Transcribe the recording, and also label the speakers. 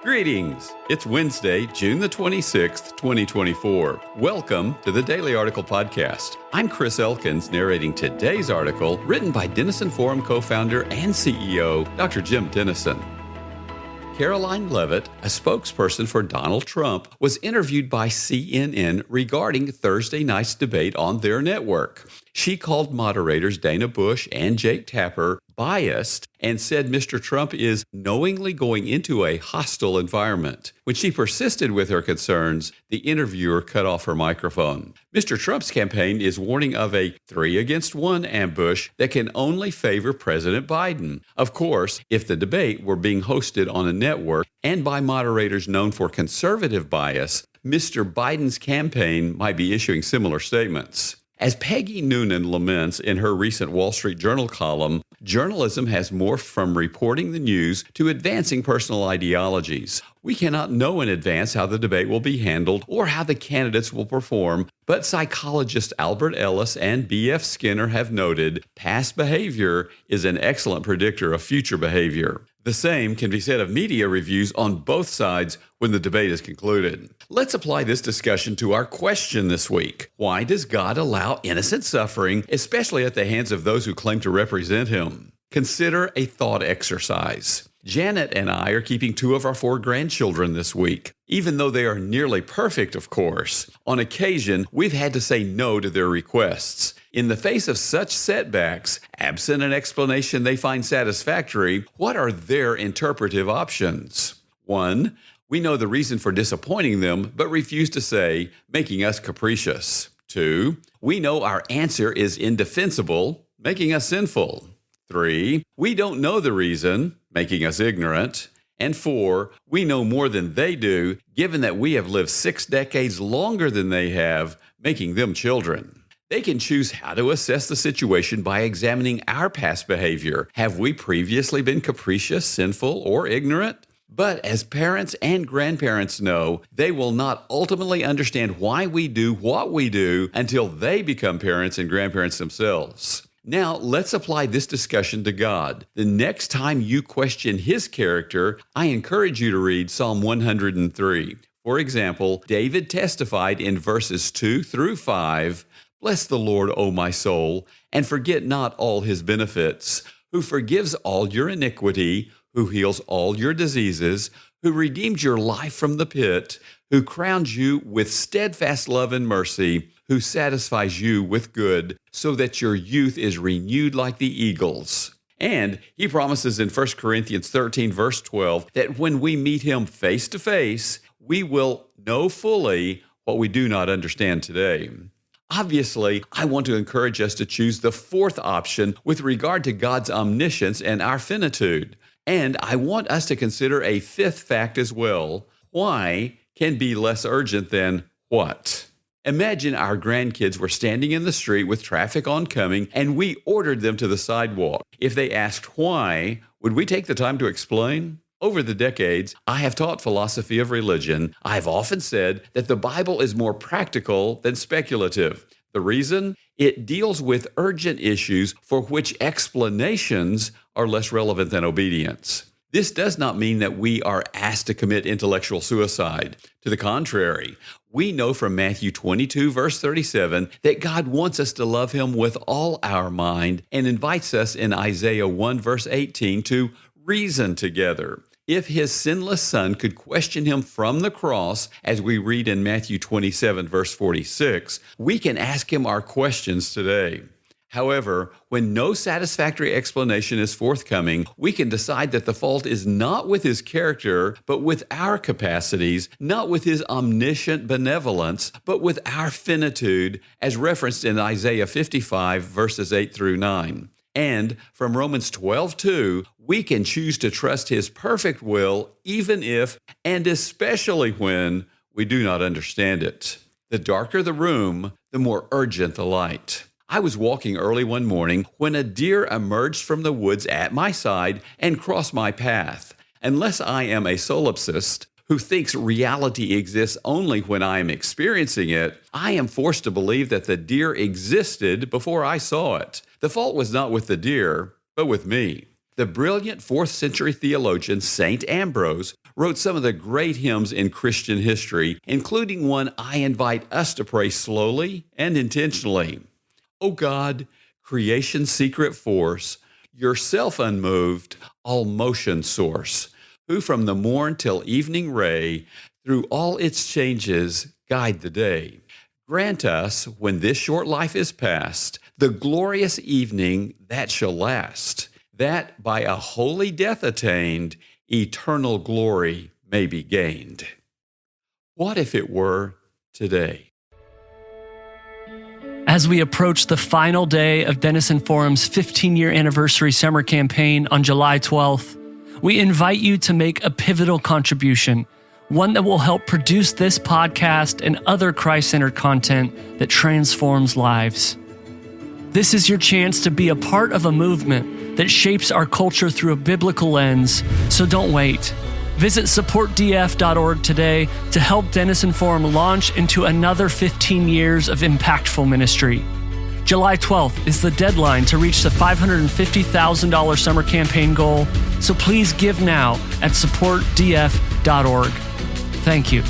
Speaker 1: Greetings! It's Wednesday, June the 26th, 2024. Welcome to the Daily Article Podcast. I'm Chris Elkins narrating today's article written by Denison Forum co-founder and CEO, Dr. Jim Denison. Caroline Leavitt, a spokesperson for Donald Trump, was interviewed by CNN regarding Thursday night's debate on their network. She called moderators Dana Bush and Jake Tapper biased and said Mr. Trump is knowingly going into a hostile environment. When she persisted with her concerns, the interviewer cut off her microphone. Mr. Trump's campaign is warning of a 3-against-1 ambush that can only favor President Biden. Of course, if the debate were being hosted on a network and by moderators known for conservative bias, Mr. Biden's campaign might be issuing similar statements. As Peggy Noonan laments in her recent Wall Street Journal column, journalism has morphed from reporting the news to advancing personal ideologies. We cannot know in advance how the debate will be handled or how the candidates will perform, but psychologists Albert Ellis and B.F. Skinner have noted past behavior is an excellent predictor of future behavior. The same can be said of media reviews on both sides when the debate is concluded. Let's apply this discussion to our question this week. Why does God allow innocent suffering, especially at the hands of those who claim to represent Him? Consider a thought exercise. Janet and I are keeping 2 of our 4 grandchildren this week. Even though they are nearly perfect, of course, on occasion we've had to say no to their requests. In the face of such setbacks, absent an explanation they find satisfactory, what are their interpretive options? 1. We know the reason for disappointing them, but refuse to say, making us capricious. 2. We know our answer is indefensible, making us sinful. 3. We don't know the reason, making us ignorant. And 4, we know more than they do, given that we have lived 6 decades longer than they have, making them children. They can choose how to assess the situation by examining our past behavior. Have we previously been capricious, sinful, or ignorant? But as parents and grandparents know, they will not ultimately understand why we do what we do until they become parents and grandparents themselves. Now, let's apply this discussion to God. The next time you question His character, I encourage you to read Psalm 103. For example, David testified in verses 2 through 5, "Bless the Lord, O my soul, and forget not all His benefits, who forgives all your iniquity, who heals all your diseases, who redeemed your life from the pit, who crowns you with steadfast love and mercy, who satisfies you with good, so that your youth is renewed like the eagles." And He promises in 1 Corinthians 13, verse 12, that when we meet Him face to face, we will know fully what we do not understand today. Obviously, I want to encourage us to choose the 4th option with regard to God's omniscience and our finitude. And I want us to consider a 5th fact as well. Why can be less urgent than what? Imagine our grandkids were standing in the street with traffic oncoming and we ordered them to the sidewalk. If they asked why, would we take the time to explain? Over the decades, I have taught philosophy of religion. I've often said that the Bible is more practical than speculative. The reason? It deals with urgent issues for which explanations are less relevant than obedience. This does not mean that we are asked to commit intellectual suicide. To the contrary, we know from Matthew 22, verse 37, that God wants us to love Him with all our mind and invites us in Isaiah 1, verse 18 to reason together. If His sinless Son could question Him from the cross, as we read in Matthew 27, verse 46, we can ask Him our questions today. However, when no satisfactory explanation is forthcoming, we can decide that the fault is not with His character, but with our capacities, not with His omniscient benevolence, but with our finitude, as referenced in Isaiah 55, verses 8 through 9. And from Romans 12:2, we can choose to trust His perfect will, even if, and especially when, we do not understand it. The darker the room, the more urgent the light. I was walking early one morning when a deer emerged from the woods at my side and crossed my path. Unless I am a solipsist who thinks reality exists only when I am experiencing it, I am forced to believe that the deer existed before I saw it. The fault was not with the deer, but with me. The brilliant 4th century theologian St. Ambrose wrote some of the great hymns in Christian history, including one I invite us to pray slowly and intentionally. O God, creation's secret force, yourself unmoved, all motion source, who from the morn till evening ray, through all its changes, guide the day. Grant us, when this short life is past, the glorious evening that shall last, that by a holy death attained, eternal glory may be gained. What if it were today?
Speaker 2: As we approach the final day of Denison Forum's 15-year anniversary summer campaign on July 12th, we invite you to make a pivotal contribution, one that will help produce this podcast and other Christ-centered content that transforms lives. This is your chance to be a part of a movement that shapes our culture through a biblical lens, so don't wait. Visit supportdf.org today to help Denison Forum launch into another 15 years of impactful ministry. July 12th is the deadline to reach the $550,000 summer campaign goal, so please give now at supportdf.org. Thank you.